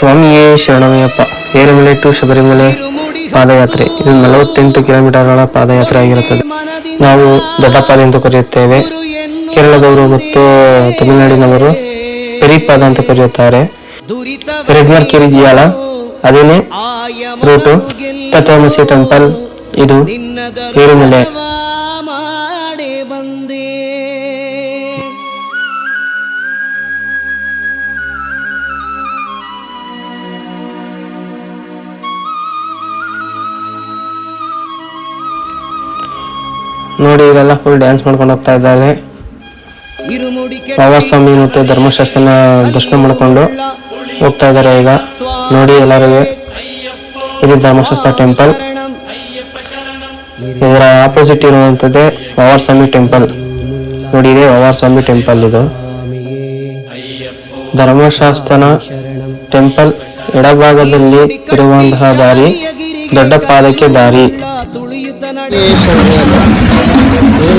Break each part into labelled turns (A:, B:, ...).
A: ಸ್ವಾಮಿಯೇ ಶರಣಮಯ್ಯಪ್ಪ. ಏರುಮಲೆ ಟು ಶಬರಿಮಲೆ ಪಾದಯಾತ್ರೆ. ಇದು 48 ಕಿಲೋಮೀಟರ್ಗಳ ಪಾದಯಾತ್ರೆ ಆಗಿರುತ್ತದೆ. ನಾವು ದೊಡ್ಡಪಾದ ಎಂದು ಕರೆಯುತ್ತೇವೆ. ಕೇರಳದವರು ಮತ್ತು ತಮಿಳುನಾಡಿನವರು ಪೆರಿಪಾದ ಅಂತ ಕರೆಯುತ್ತಾರೆ. ರೆಗ್ಯುಲರ್ ಕಿರಿಜಿಯಾಲ ಅದೇನೇ ರೂಟು. ತತ್ವಮಸಿ ಟೆಂಪಲ್ ಇದು ಏರುಮಲೆ. ನೋಡಿ ಇಲ್ಲೆಲ್ಲ ಫುಲ್ ಡ್ಯಾನ್ಸ್ ಮಾಡ್ಕೊಂಡು ಹೋಗ್ತಾ ಇದ್ದಾರೆ. ಬಾಬಾ ಸ್ವಾಮಿ ಮತ್ತು ಧರ್ಮಶಾಸ್ತ್ರನ ದರ್ಶನ ಮಾಡಿಕೊಂಡು ಹೋಗ್ತಾ ಇದ್ದಾರೆ. ಈಗ ನೋಡಿ ಎಲ್ಲರಿಗೂ ಇದು ಧರ್ಮಶಾಸ್ತ್ರ ಟೆಂಪಲ್. ಇದರ ಆಪೋಸಿಟ್ ಇರುವಂಥದ್ದೇ ವಾವಾರ್ ಸ್ವಾಮಿ ಟೆಂಪಲ್. ನೋಡಿ ಇದೆ ವಾವಾರ್ ಸ್ವಾಮಿ ಟೆಂಪಲ್. ಇದು ಧರ್ಮಶಾಸ್ತ್ರನ ಟೆಂಪಲ್ ಎಡಭಾಗದಲ್ಲಿ ಇರುವಂತಹ ದಾರಿ ದೊಡ್ಡ ಪಾದಕ್ಕೆ ದಾರಿ.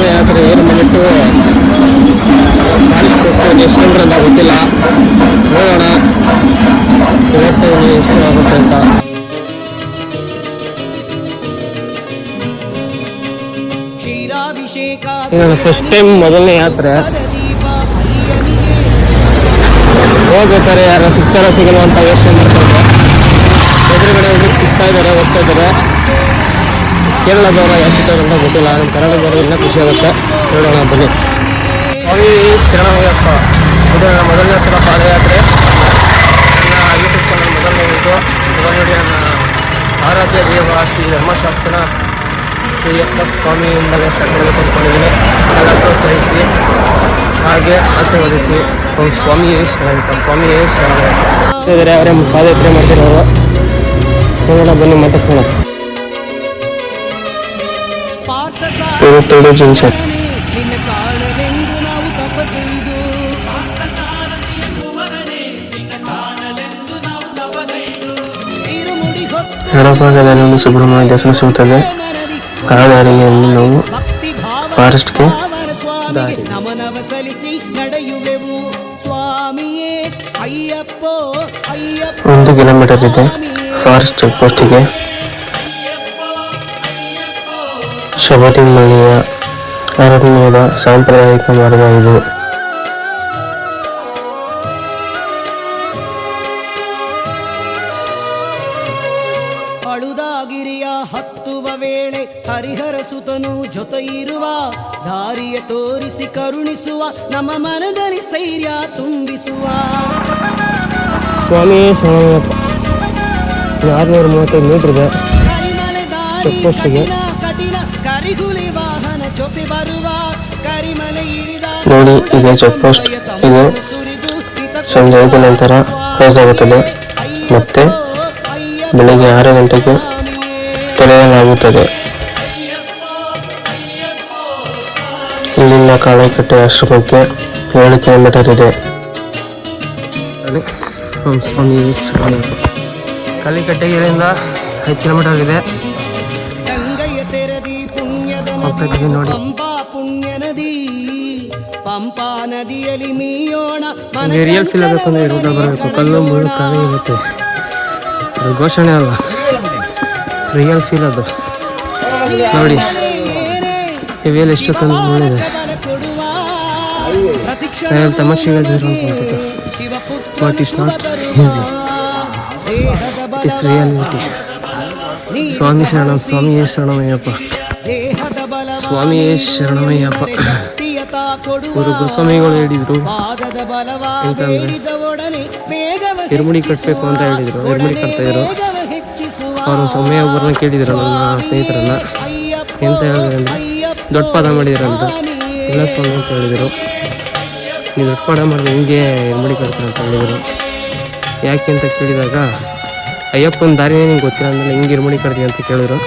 B: ಯಾತ್ರೆ ಏನು ಮನೆಟ್ಟು ಎಷ್ಟೊಂದ್ರಲ್ಲ ಗೊತ್ತಿಲ್ಲ, ನೋಡೋಣ ಇವತ್ತು ಎಷ್ಟು ಆಗುತ್ತೆ ಅಂತ. ಫಸ್ಟ್ ಟೈಮ್ ಮೊದಲನೇ ಯಾತ್ರೆ. ಹೋಗ್ಬೇಕಾದ್ರೆ ಯಾರು ಸಿಗ್ತಾರೋ ಸಿಗಲ್ಲ ಅಂತ ಯೋಚನೆ ಮಾಡ್ತಾರೆ. ಎದುರುಗಡೆ ಹೋಗಿ ಸಿಗ್ತಾ ಇದ್ದಾರೆ, ಹೋಗ್ತಾ ಇದ್ದಾರೆ. ಕೇರಳದವರ ಎಷ್ಟು ಅಂತ ಗೊತ್ತಿಲ್ಲ, ನಮ್ಮ ಕನ್ನಡದವರು ಇನ್ನೂ ಖುಷಿ ಆಗುತ್ತೆ. ನೋಡೋಣ ಬನ್ನಿ. ಸ್ವಾಮಿ ಶರಣಮಯ್ಯಪ್ಪ ಇದು ನನ್ನ ಮೊದಲನೇ ಸಲ ಪಾದಯಾತ್ರೆ. ನನ್ನ ಯೂಟ್ಯೂಬ್ ಚಾನಲ್ ಮೊದಲನೇ ಇದು ನೋಡಿ. ನನ್ನ ಆರಾಧ್ಯ ದೇವ ಶ್ರೀ ಧರ್ಮಶಾಸ್ತ್ರ ಶ್ರೀಯಪ್ಪ ಸ್ವಾಮಿಯಿಂದಲೇ ಶರಣಗಳು ಕೊಟ್ಕೊಂಡಿದ್ದೀನಿ. ಎಲ್ಲ ಪ್ರೋತ್ಸಾಹಿಸಿ ಹಾಗೆ ಆಶೀರ್ವದಿಸಿ. ಸ್ವಾಮಿಯೇ ಶರಣಪ್ಪ, ಸ್ವಾಮಿಯೇ ಶರಣಪ್ಪ. ಅವರೇ ಪಾದಯಾತ್ರೆ ಮಾಡ್ತಿರೋರು. ನೋಡೋಣ ಬನ್ನಿ, ಮಾತಾಡ್ಸೋಣ.
A: 22 ಜಂಕ್ಷನ್. ಎಡಭಾಗದಲ್ಲಿ ಒಂದು ಸುಬ್ರಹ್ಮಣ್ಯ ದೇವಸ್ಥಾನ ಸಿಗುತ್ತದೆ. ಆ ದಾರಿಯಲ್ಲಿ ನಾವು ಫಾರೆಸ್ಟ್ಗೆ ದಾರಿ. 1 ಕಿಲೋಮೀಟರ್ ಇದೆ ಫಾರೆಸ್ಟ್ ಚೆಕ್ ಪೋಸ್ಟಿಗೆ. ಶಬರಿಮಲೆಯ ಅರಣ್ಯದ ಸಾಂಪ್ರದಾಯಿಕ ಮಾರ್ಗ ಇದು.
C: ಅಳುದಾಗಿರಿಯ ಹತ್ತುವ ವೇಳೆ ಹರಿಹರ ಸುತನು ಜೊತೆ ಇರುವ ದಾರಿಯ ತೋರಿಸಿ ಕರುಣಿಸುವ ನಮ್ಮ ಮನದಲ್ಲಿ ಸ್ಥೈರ್ಯ ತುಂಬಿಸುವ
B: ಸ್ವಾಮಿ ಶರಣಮಯ್ಯಪ್ಪ. 635 ಮೀಟರ್ ಇದೆ ಚೆಕ್ ಪೋಸ್ಟಿಗೆ.
A: ನೋಡಿ ಇದೆ ಚೆಕ್ ಪೋಸ್ಟ್. ಇದು ಸಂಜೆ 5 ನಂತರ ಕ್ಲೋಸ್ ಆಗುತ್ತದೆ ಮತ್ತೆ ಬೆಳಗ್ಗೆ 6 ಗಂಟೆಗೆ ತೆರೆಯಲಾಗುತ್ತದೆ. ಇಲ್ಲಿಂದ ಕಾಳೈಕಟ್ಟೆ ಆಶ್ರಮಕ್ಕೆ 7 ಕಿಲೋಮೀಟರ್ ಇದೆ.
B: ಕಾಳಿಕಟ್ಟೆಗೆ ಇಲ್ಲಿಂದ 5 ಕಿಲೋಮೀಟರ್ ಇದೆ. ನೋಡಿ
C: ಪಂಪಾ ನದಿಯಲ್ಲಿ ಮೀಯೋಣ.
B: ರಿಯಲ್ ಫೀಲ್ ಆಗಬೇಕು ಅಂದ್ರೆ ರೋಡ ಬರಬೇಕು. ಕಲ್ಲು ಮುಳ್ಳು ಕಾಲೇ ಇರುತ್ತೆ. ಅದು ಘೋಷಣೆ ಅಲ್ಲ, ರಿಯಲ್ ಫೀಲ್ ಅದು. ನೋಡಿ ಇವೆಲ್ಲ ಎಷ್ಟು ತಂದು ಮುಳ್ಳಿದೆ. ತಮಾಷೆಗೆ ಅನ್ಕೊಂತಿದ್ದು. But it's not easy, it is reality. ಸ್ವಾಮಿ ಶರಣಂ, ಸ್ವಾಮಿಯೇ ಶರಣಮಯ್ಯಪ್ಪ, ಸ್ವಾಮಿಯೇ ಶರಣಮಯ್ಯಪ್ಪ. ಇವರು ಗುರುಸ್ವಾಮಿಗಳು ಹೇಳಿದ್ರು ಅಂತಂದ್ರೆ ಇರ್ಮುಡಿ ಕಟ್ಟಬೇಕು ಅಂತ ಹೇಳಿದ್ರು. ಇರ್ಮುಡಿ ಕಟ್ತಾ ಇದ್ರು. ಅವರು ಸಮಯ ಒಬ್ಬರನ್ನ ಕೇಳಿದ್ರು, ನನ್ನ ಸ್ನೇಹಿತರನ್ನ. ಎಂತ ಹೇಳಿದ್ರು ಅಂದರೆ ದೊಡ್ಡ ಪಾದ ಮಾಡಿದ್ರಂತ. ಇಲ್ಲ ಸ್ವಾಮಿ ಅಂತ ಹೇಳಿದರು. ನೀವು ದೊಡ್ಡ ಪಾದ ಮಾಡಿದ್ರೆ ಹಿಂಗೆ ಇರ್ಮುಡಿ ಕಟ್ತಾರೆ ಅಂತ ಹೇಳಿದರು. ಯಾಕೆ ಅಂತ ಕೇಳಿದಾಗ ಅಯ್ಯಪ್ಪನ ದಾರಿನೇ ನಿಂಗೆ ಗೊತ್ತಿಲ್ಲ ಅಂದ್ರೆ ಹಿಂಗೆ ಇರ್ಮುಡಿ ಕಟ್ತೀವಿ ಅಂತ ಕೇಳಿದ್ರು.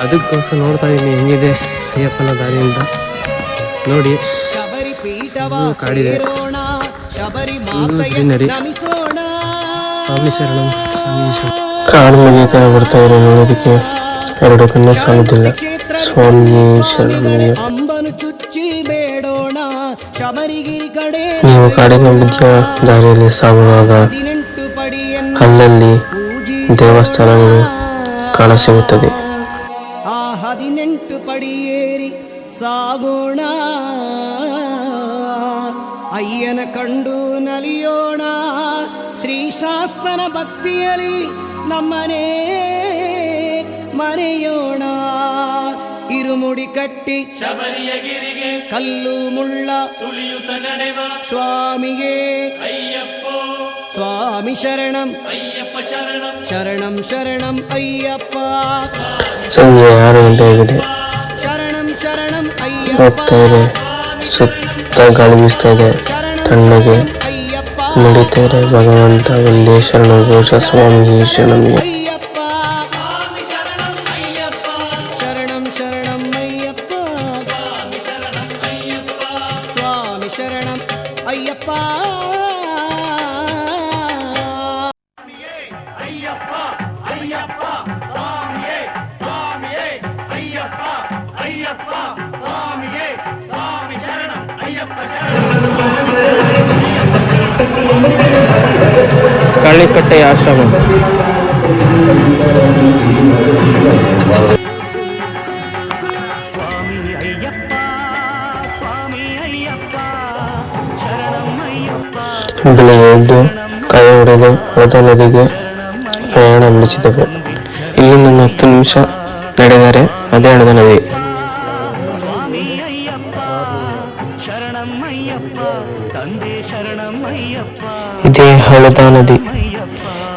B: ಅದಕ್ಕೋಸ್ಕರ ನೋಡ್ತಾ ಇದ್ದೀನಿ ಹೆಂಗಿದೆ ಅಯ್ಯಪ್ಪನ ದಾರಿಯಿಂದ. ನೋಡಿ ಕಾಡಿದೆ, ಗ್ರೀನರಿ. ಸ್ವಾಮಿ ಶರಣಂ, ಸ್ವಾಮಿ ಶರಣ.
A: ಕಾಡು ಮುಗಿತಾನೆ ಬರ್ತಾ ಇರೋ ನೋಡೋದಕ್ಕೆ 2 ಕಣ್ಣು ಸಾಲುತ್ತಿಲ್ಲ. ಸ್ವಾಮಿ ಶರಣಮಯ್ಯ. ನೀವು ಕಾಡಿನ ಮಧ್ಯ ದಾರಿಯಲ್ಲಿ ಸಾಗುವಾಗ ಅಲ್ಲಲ್ಲಿ ದೇವಸ್ಥಾನಗಳು ಕಾಣಸಿಗುತ್ತದೆ.
C: ಆ 18 ಪಡಿಯೇರಿ ಸಾಗೋಣ, ಅಯ್ಯನ ಕಂಡು ನಲಿಯೋಣ, ಶ್ರೀಶಾಸ್ತನ ಭಕ್ತಿಯಲ್ಲಿ ನಮ್ಮನೆ ಮರೆಯೋಣ. ಇರುಮುಡಿ ಕಟ್ಟಿ ಶಬರಿಯಗಿರಿಗೆ ಕಲ್ಲು ಮುಳ್ಳ ತುಳಿಯುತ್ತ ನಡೆವ ಸ್ವಾಮಿಯೇ ಅಯ್ಯಪ್ಪ, ಸ್ವಾಮಿ ಶರಣಂ ಅಯ್ಯಪ್ಪ ಶರಣಂ, ಶರಣಂ ಶರಣಂ ಅಯ್ಯಪ್ಪ.
A: ಸಂಜೆ 6 ಗಂಟೆ ಆಗಿದೆ.
C: ಶರಣಂ ಶರಣಂ ಅಯ್ಯಪ್ಪ.
A: ಹೋಗ್ತಾ ಇದೆ, ಸುತ್ತ ಗಾಳಿ ಬೀಸ್ತಾ ಇದೆ, ತಣ್ಣಗೆ ನಡೀತಾ ಇದೆ. ಭಗವಂತ ಒಂದೇ ಶರಣ ಘೋಷ, ಸ್ವಾಮಿ ಶರಣಂ
C: ಅಯ್ಯಪ್ಪ, ಶರಣಂ ಶರಣಂ ಅಯ್ಯಪ್ಪ, ಸ್ವಾಮಿ ಶರಣಂ ಅಯ್ಯಪ್ಪ.
A: ಕಳ್ಳಿಕಟ್ಟೆ ಆಶ್ರಮ. ಬೆಳಗ್ಗೆ ಎದ್ದು ಕೈ ಹೊಡೆದು ಹೊದ ನದಿಗೆ ಪ್ರಯಾಣ ಬೆಳೆಸಿದೆವು. ಇಲ್ಲಿಂದ 10 ನಿಮಿಷ ನಡೆದರೆ ಅದೇ ಹಣದ ನದಿ. ಇದೇ ಹಳದ ನದಿ.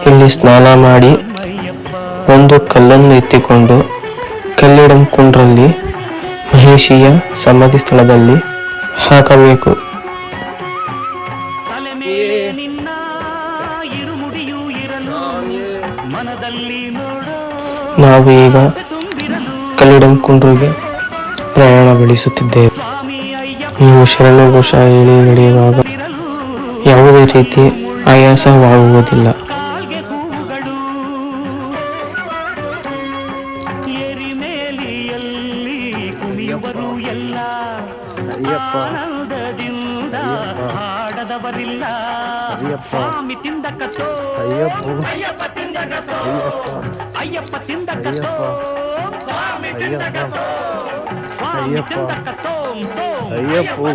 A: ಇಲ್ಲಿ ಸ್ನಾನ ಮಾಡಿ ಒಂದು ಕಲ್ಲನ್ನು ಎತ್ತಿಕೊಂಡು ಕಲ್ಲಿಡಂ ಕುಂಡ್ರಲ್ಲಿ ಮಹೇಶಿಯ ಸಮಾಧಿ ಸ್ಥಳದಲ್ಲಿ ಹಾಕಬೇಕು. ನಾವು ಈಗ ಕಲ್ಲಿಡಂ ಕುಂಡ್ರಿಗೆ ಪ್ರಯಾಣ ಬೆಳೆಸುತ್ತಿದ್ದೇವೆ. ನೀವು ಶರಣು ಘೋಷ ಹೇಳಿ ನಡೆಯುವಾಗ ಯಾವುದೇ ರೀತಿ ಆಯಾಸವಾಗುವುದಿಲ್ಲ.
D: ಸ್ವಾಮಿ ತಿಂದಕತ್ತೋ ಅಯ್ಯಪ್ಪ ತಿಂದಕತ್ತೋ ಅಯ್ಯಪ್ಪ ತಿಂದಕತ್ತೋ ಸ್ವಾಮಿ ತಿಂದಕತ್ತೋ ಸ್ವಾಮಿ ತಿಂದಕತ್ತೋ ಅಯ್ಯಪ್ಪ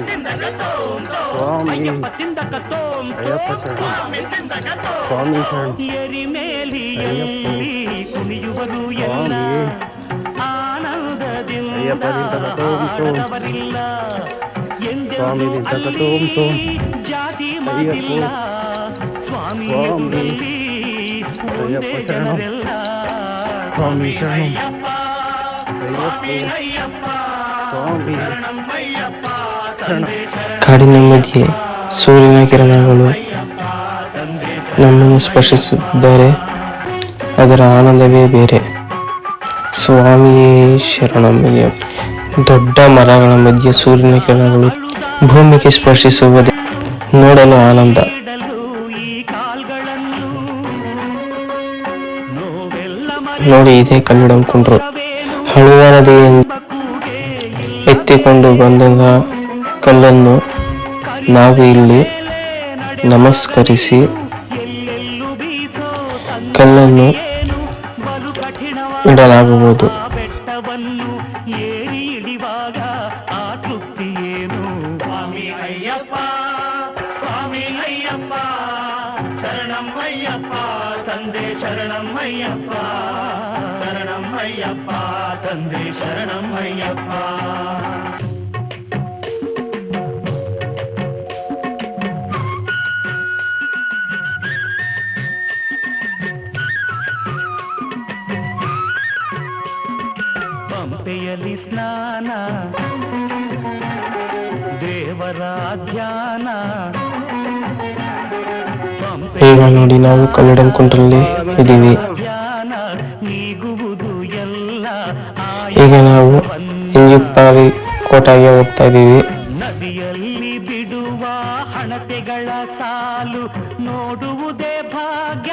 D: ಸ್ವಾಮಿ ತಿಂದಕತ್ತೋ ಅಯ್ಯಪ್ಪ ಸ್ವಾಮಿ ತಿಂದಕತ್ತೋ ಸ್ವಾಮಿ ಎರಿಮೇಲಿಯಲ್ಲಿ ಕುಣಿಯುವರು ಎಲ್ಲ ಆನಂದದಿಂದ ಅಯ್ಯಪ್ಪ ತಿಂದಕತ್ತೋ ಸ್ವಾಮಿ ತಿಂದಕತ್ತೋ ಜಾತಿ ಮಾಡಿಲ್ಲ ಸ್ವಾಮಿ ಅಯ್ಯಪ್ಪ ಶರಣ ಸ್ವಾಮಿ ಶರಣ ಸ್ವಾಮಿ ಶರಣ.
A: ಕಾಡಿನ ಮಧ್ಯೆ ಸೂರ್ಯನ ಕಿರಣಗಳು ನಮ್ಮನ್ನು ಸ್ಪರ್ಶಿಸುತ್ತಿದ್ದಾರೆ. ಅದರ ಆನಂದವೇ ಬೇರೆ. ಸ್ವಾಮಿಯೇ ಶರಣಮಯ್ಯ. ದೊಡ್ಡ ಮರಗಳ ಮಧ್ಯೆ ಸೂರ್ಯನ ಕಿರಣಗಳು ಭೂಮಿಗೆ ಸ್ಪರ್ಶಿಸುವುದೇ ನೋಡಲು ಆನಂದ. ನೋಡಿ, ಇದೇ ಕಲ್ಲಿಡಂ ಕುಂಡ್ರು. ಹಳುವ ನದಿಯಿಂದ ಎತ್ತಿಕೊಂಡು ಬಂದ ಕಲ್ಲನ್ನು ನಾವು ಇಲ್ಲಿ ನಮಸ್ಕರಿಸಿ ಕಲ್ಲನ್ನು ಇಡಲಾಗುವುದು.
D: ತಂದೆ ಶರಣಮಯ್ಯಪ್ಪ, ಶರಣಮಯ್ಯಪ್ಪ, ತಂದೆ ಶರಣಮಯ್ಯಪ್ಪ. ಪಂಪೆಯಲ್ಲಿ ಸ್ನಾನ, ದೇವರ ಧ್ಯಾನ.
A: ಈಗ ನೋಡಿ, ನಾವು ಕಲ್ಲಿಡಂ ಕುಂಡ್ರಲ್ಲಿ ಇದ್ದೀವಿ. ಈಗ ನಾವು ಇಂಜಿಪ್ಪಾರಿ ಕೋಟೆಗೆ ಹೋಗ್ತಾ ಇದ್ದೀವಿ.
D: ನದಿಯಲ್ಲಿ ಬಿಡುವ ಹಣತೆಗಳ ಸಾಲು ನೋಡುವುದೇ ಭಾಗ್ಯ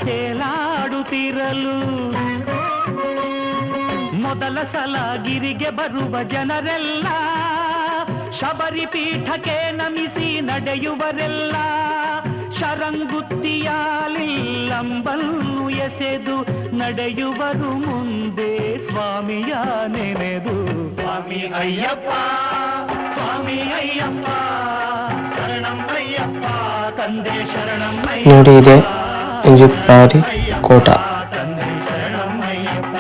D: ತೇಲಾಡುತ್ತಿರಲು. ಮೊದಲ ಸಲ ಗಿರಿಗೆ ಬರುವ ಜನರೆಲ್ಲ ಶಬರಿ ಪೀಠಕ್ಕೆ ನಮಿಸಿ ನಡೆಯುವರೆಲ್ಲ ಶರಂಗುತ್ತಿಯಾಲಿಲ್ಲ ತರಂಬನ್ನು ಎಸೆದು ನಡೆಯುವರು ಮುಂದೆ ಸ್ವಾಮಿಯ ನೆನೆದು. ಸ್ವಾಮಿ ಅಯ್ಯಪ್ಪ ಸ್ವಾಮಿ ಅಯ್ಯಪ್ಪ ಶರಣಂ ಅಯ್ಯಪ್ಪ ತಂದೆ ಶರಣಂ
A: ನೋಡಿ ಇದೆ ಇಂಜಿಪ್ಪಾರಿ ಕೋಟ.
D: ತಂದೆ ಶರಣಂ ಅಯ್ಯಪ್ಪ.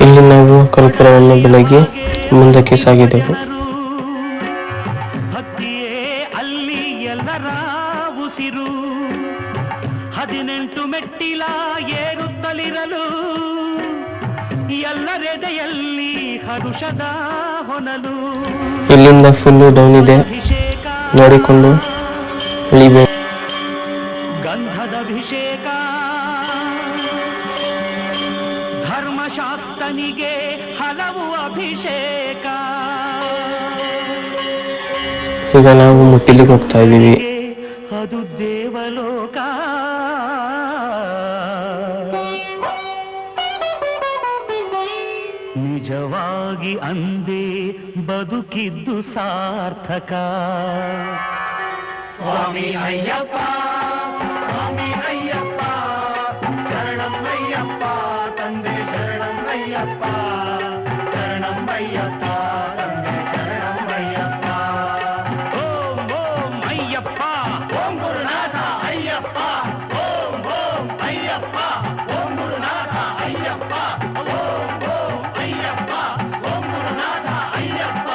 A: ಇಲ್ಲಿ ನಾವು ಕರ್ಪೂರವನ್ನು ಬೆಳಗ್ಗೆ ಮುಂದಕ್ಕೆ ಸಾಗಿದೆವು.
D: ಭಕ್ತಿಯೇ ಅಲ್ಲಿ ಎಲ್ಲರ ಉಸಿರು. 18 ಮೆಟ್ಟಿಲ ಏರುತ್ತಲಿರಲು ಎಲ್ಲರೆದೆಯಲ್ಲಿ ಹರುಷದ ಹೊನಲು.
A: ಇಲ್ಲಿಂದ ಫುಲ್ಲು ಡೌನ್ ಇದೆ, ನೋಡಿಕೊಂಡು ಇಳಿಬೇಕು.
D: ಗಂಧದ ಅಭಿಷೇಕ ಧರ್ಮಶಾಸ್ತ್ರನಿಗೆ ಹಲವು ಅಭಿಷೇಕ.
A: ಈಗ ನಾವು ಮುಟ್ಟಿಲಿಗೆ ಹೋಗ್ತಾ ಇದ್ದೀವಿ.
D: ಅದು ದೇವಲೋಕ. ನಿಜವಾಗಿ ಅಂದೇ ಬದುಕಿದ್ದು ಸಾರ್ಥಕ. ಸ್ವಾಮಿ ಅಯ್ಯಪ್ಪ ಸ್ವಾಮಿ ಅಯ್ಯಪ್ಪ ಶರಣಂ ಅಯ್ಯಪ್ಪ ತಂದೆ ಶರಣಂ ಅಯ್ಯಪ್ಪ ಶರಣಂ ಅಯ್ಯಪ್ಪ ತಂದೆ ಶರಣಂ ಅಯ್ಯಪ್ಪ. ಓಂ ಓಂ ಅಯ್ಯಪ್ಪ ಓಂ ಗುರುನಾಥ ಅಯ್ಯಪ್ಪ ಓಂ ಓಂ ಅಯ್ಯಪ್ಪ ಓಂ ಗುರುನಾಥ ಅಯ್ಯಪ್ಪ ಓಂ ಓಂ ಅಯ್ಯಪ್ಪ ಓಂ ಗುರುನಾಥ ಅಯ್ಯಪ್ಪ.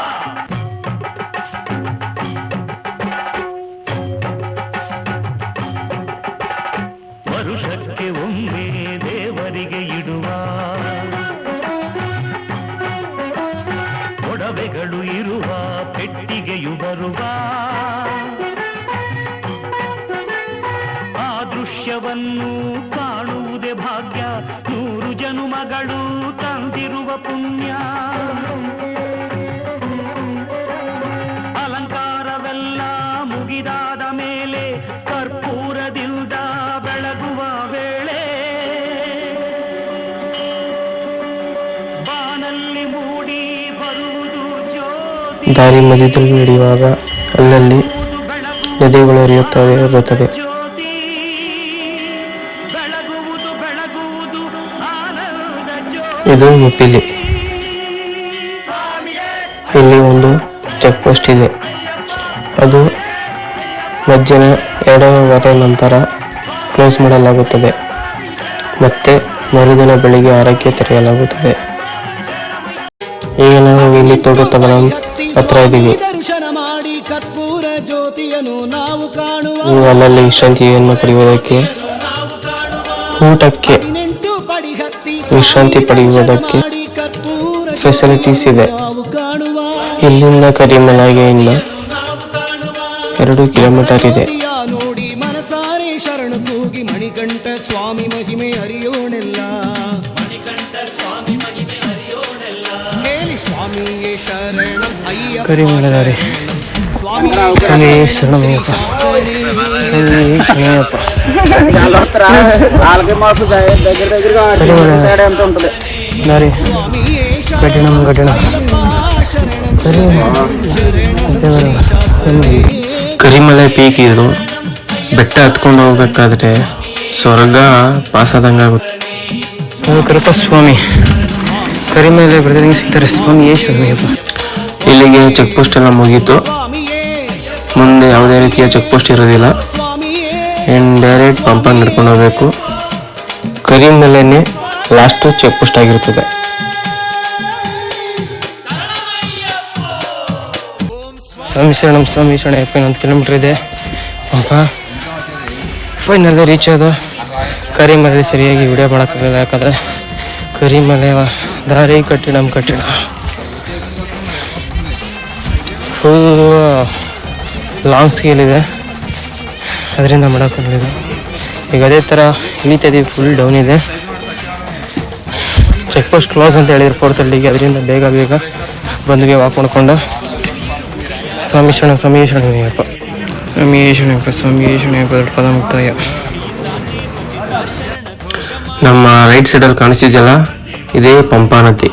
D: ವರುಷಕ್ಕೆ ಒಮ್ಮೆ ದೇವರಿಗೆ ಇಡುವ ಒಡವೆಗಳು ಇರುವ ಪೆಟ್ಟಿಗೆಯು ಬರುವ ಆ ದೃಶ್ಯವನ್ನು ಕಾಣುವುದೇ ಭಾಗ್ಯ. 100 ಜನುಮಗಳು ತಂದಿರುವ ಪುಣ್ಯ. ಅಲಂಕಾರವೆಲ್ಲ ಮುಗಿದಾದ ಮೇಲೆ ಕರ್ಪೂರದಿಂದ ಬೆಳಗುವ ವೇಳೆ ಬಾನಲ್ಲಿ ಮೂಡಿ ಬರುವುದು ಜ್ಯೋತಿ.
A: ದಾರಿ ಮಧ್ಯದಲ್ಲಿ ನಡೆಯುವಾಗ ಅಲ್ಲಲ್ಲಿ ನದಿಗಳು ಹರಿಯುತ್ತದೆ.
D: ಜ್ಯೋತಿ ಬೆಳಗುವುದು ಬೆಳಗುವುದು ಆನಂದ ಜ್ಯೋತಿ.
A: ಇದು ಮುಟ್ಟಿಲಿ. ಇಲ್ಲಿ ಒಂದು ಚೆಕ್ ಪೋಸ್ಟ್ ಇದೆ. ಅದು ಮಧ್ಯಾಹ್ನ 2:15 ನಂತರ ಕ್ಲೋಸ್ ಮಾಡಲಾಗುತ್ತದೆ. ಮತ್ತೆ ಮರುದಿನ ಬೆಳಿಗ್ಗೆ 6ಕ್ಕೆ ತೆರೆಯಲಾಗುತ್ತದೆ. ಈಗ ನಾವು ಇಲ್ಲಿ ತೋಟದ ಹತ್ರ ಇದ್ದೀವಿ.
C: ದರ್ಶನ ಮಾಡಿ ಕರ್ಪೂರ ಜ್ಯೋತಿಯನ್ನು ನಾವು ಕಾಣುವ.
A: ನೀವು ಅಲ್ಲಲ್ಲಿ ವಿಶ್ರಾಂತಿಯನ್ನು ಪಡೆಯುವುದಕ್ಕೆ, ಊಟಕ್ಕೆ,
C: 18 ಪಡಿ ಹತ್ತಿ
A: ವಿಶ್ರಾಂತಿ ಪಡೆಯುವುದಕ್ಕೆ
C: ಮಾಡಿ ಕರ್ಪೂರ
A: ಫೆಸಿಲಿಟೀಸ್ ಇದೆ.
C: ನಾವು ಕಾಣುವ.
A: ಇಲ್ಲಿಂದ ಕರಿಮಲಗೆ ಇನ್ನು 2 ಕಿಲೋಮೀಟರ್ ಇದೆ.
C: ನೋಡಿ ಮನಸಾರೆ ಶರಣ ಕೂಗಿ ಮಣಿಕಂಠ ಸ್ವಾಮಿ ಮಹಿಮೆ ಹರಿಯೋಣೆಲ್ಲ. ಹೇಳಿ ಸ್ವಾಮಿಯೇ ಶರಣ ಅಯ್ಯಪ್ಪ
A: ಕರಿಮಲ ದಾರಿ.
C: ಸ್ವಾಮಿ
A: ಸ್ವಾಮಿ ಶರಣಮಯ್ಯಪ್ಪ. ಸ್ವಾಮಿ ಶರಣಮಯ್ಯಪ್ಪ. ದಾರಿ ಕಠಿಣ ಕರಿಮಲೆ ಪೀಕ್ ಇದು. ಬೆಟ್ಟ ಹತ್ಕೊಂಡು ಹೋಗ್ಬೇಕಾದ್ರೆ ಸ್ವರ್ಗ ಪಾಸಾದಂಗಾಗುತ್ತೆ. ಕೃಪ ಸ್ವಾಮಿ ಕರಿಮಲೆ ಬ್ರದರಿಂಗ್ ಸಿಗ್ತಾರೆ. ಸ್ವಾಮಿ ಶರಣಮಯ್ಯಪ್ಪ. ಇಲ್ಲಿಗೆ ಚೆಕ್ ಪೋಸ್ಟ್ ಎಲ್ಲ ಮುಗೀತು. ಮುಂದೆ ಯಾವುದೇ ರೀತಿಯ ಚೆಕ್ ಪೋಸ್ಟ್ ಇರೋದಿಲ್ಲ. ಡೈರೆಕ್ಟ್ ಪಂಪಾಗಿ ನಡ್ಕೊಂಡು ಹೋಗ್ಬೇಕು. ಕರಿಮಲೆನೇ ಲಾಸ್ಟ್ ಚೆಕ್ ಪೋಸ್ಟ್ ಆಗಿರ್ತದೆ. ಸ್ವಾಮಿ ಶರಣಯ್ಯಪ್ಪ. 1 ಕಿಲೋಮೀಟರ್ ಇದೆ ಪಂಪ. ಫೈನಲ್ ರೀಚ್ ಆದ. ಕರಿಮಲೆ ಸರಿಯಾಗಿ ವಿಡಿಯೋ ಮಾಡೋಕ್ಕಾಗಲ್ಲ, ಯಾಕಂದರೆ ಕರಿಮಲೆ ದಾರಿ ಕಠಿಣ ಫುಲ್ ಲಾಂಗ್ ಸ್ಕೇಲ್ ಇದೆ, ಅದರಿಂದ ಮಾಡೋಕ್ಕಾಗಲಿಲ್ಲ. ಈಗ ಅದೇ ಥರ ಇಳಿತಿದ್ದೀವಿ. ಫುಲ್ ಡೌನ್ ಇದೆ. ಚೆಕ್ ಪೋಸ್ಟ್ ಕ್ಲೋಸ್ ಅಂತ ಹೇಳಿದ್ರು 4:30ಗೆ. ಅದರಿಂದ ಬೇಗ ಬಂದ್ವಿ ವಾಕ್ ಮಾಡ್ಕೊಂಡು. ಸ್ವಾಮಿ ಶರಣಯ್ಯಪ್ಪ. ಪದ ಮುಕ್ತಾಯ. ನಮ್ಮ ರೈಟ್ ಸೈಡಲ್ಲಿ ಕಾಣಿಸ್ತಿದೆಯಲ್ಲ, ಇದೇ ಪಂಪಾ ನದಿ.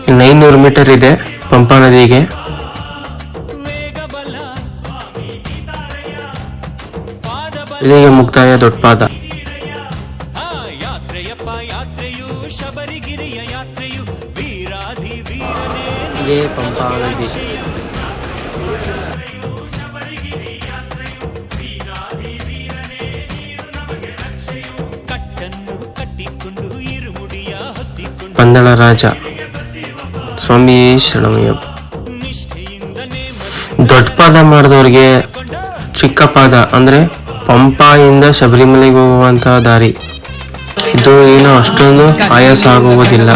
A: ಇನ್ನು 500 ಮೀಟರ್ ಇದೆ ಪಂಪಾ ನದಿಗೆ. ಇಲ್ಲಿಗೆ ಮುಕ್ತಾಯ ದೊಡ್ಡಪಾದ. ಇದೇ ಪಂಪಾ ನದಿ. ಪಂದಳ ರಾಜ ಸ್ವಾಮಿ ಶರಣಮಯ್ಯಪ್ಪ. ದೊಡ್ಡ ಪಾದ ಮಾಡಿದವ್ರಿಗೆ ಚಿಕ್ಕ ಪಾದ ಅಂದ್ರೆ ಪಂಪಾಯಿಂದ ಶಬರಿಮಲೆಗೆ ಹೋಗುವಂತಹ ದಾರಿ. ಇದು ಏನೋ ಅಷ್ಟೊಂದು ಆಯಾಸ ಆಗುವುದಿಲ್ಲ.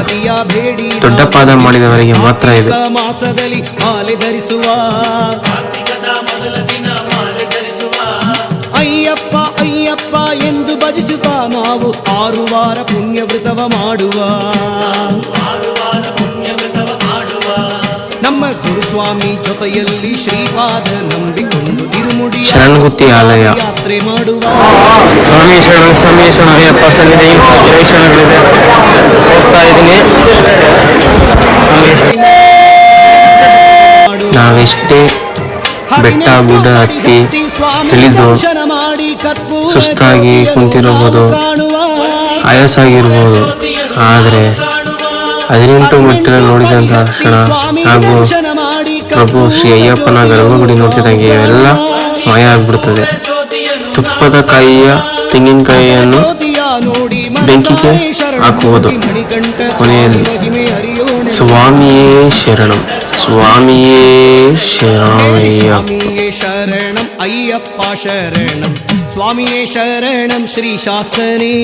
A: ದೊಡ್ಡ ಪಾದ ಮಾಡಿದವರಿಗೆ ಮಾತ್ರ ಇದು.
C: ಮಾಸದಲ್ಲಿ ಮಾಲೆ ಧರಿಸುವ ಅಯ್ಯಪ್ಪ ಅಯ್ಯಪ್ಪ ಎಂದು ಭಜಿಸುತ್ತಾ ನಾವು 6 ವಾರ ಪುಣ್ಯ ವ್ರತವ ಮಾಡುವ. ನಮ್ಮ ಗುರುಸ್ವಾಮಿ ಜೊತೆಯಲ್ಲಿ ಶ್ರೀಪಾದ ನಂಬಿಕೊಂಡು ತಿರುಮುಡಿ
A: ಶರಣಗುತ್ತಿ ಆಲಯ
C: ಯಾತ್ರೆ ಮಾಡುವ.
A: ಸ್ವಾಮಿ ಶರಣಯ್ಯಪ್ಪ ಸನ್ನಿಧಿ ಕ್ಷಣಗಳಿದೆ. ಹೋಗ್ತಾ ಇದ್ದೀನಿ. ನಾವೆಷ್ಟೇ ಬೆಟ್ಟ ಗುಡ್ಡ ಹತ್ತಿ ಇಳಿದು ಸುಸ್ತಾಗಿ ಕುಂತಿರಬಹುದು, ಆಯಾಸ ಆಗಿರ್ಬೋದು, ಆದರೆ 18 ಮೆಟ್ಟಿಲ ನೋಡಿದಂತಹ ಕ್ಷಣ ಹಾಗೂ ಪ್ರಭು ಶ್ರೀ ಅಯ್ಯಪ್ಪನ ಗರ್ಭಗುಡಿ ನೋಡ್ತಿದ್ದಂಗೆ ಎಲ್ಲ ಮಾಯ ಆಗ್ಬಿಡುತ್ತದೆ. ತುಪ್ಪದ ಕಾಯಿಯ ತೆಂಗಿನಕಾಯಿಯನ್ನು ಬೆಂಕಿಗೆ ಹಾಕುವುದು. ಕೊನೆಯಲ್ಲಿ ಸ್ವಾಮಿಯೇ ಶರಣಂ, ಸ್ವಾಮಿಯೇ ಶರಣಮಯ್ಯಪ್ಪ.
C: ಶರಣಂ ಅಯ್ಯಪ್ಪ ಶರಣಂ, ಸ್ವಾಮಿಯೇ ಶರಣಂ ಶ್ರೀ ಶಾಸ್ತನೇ.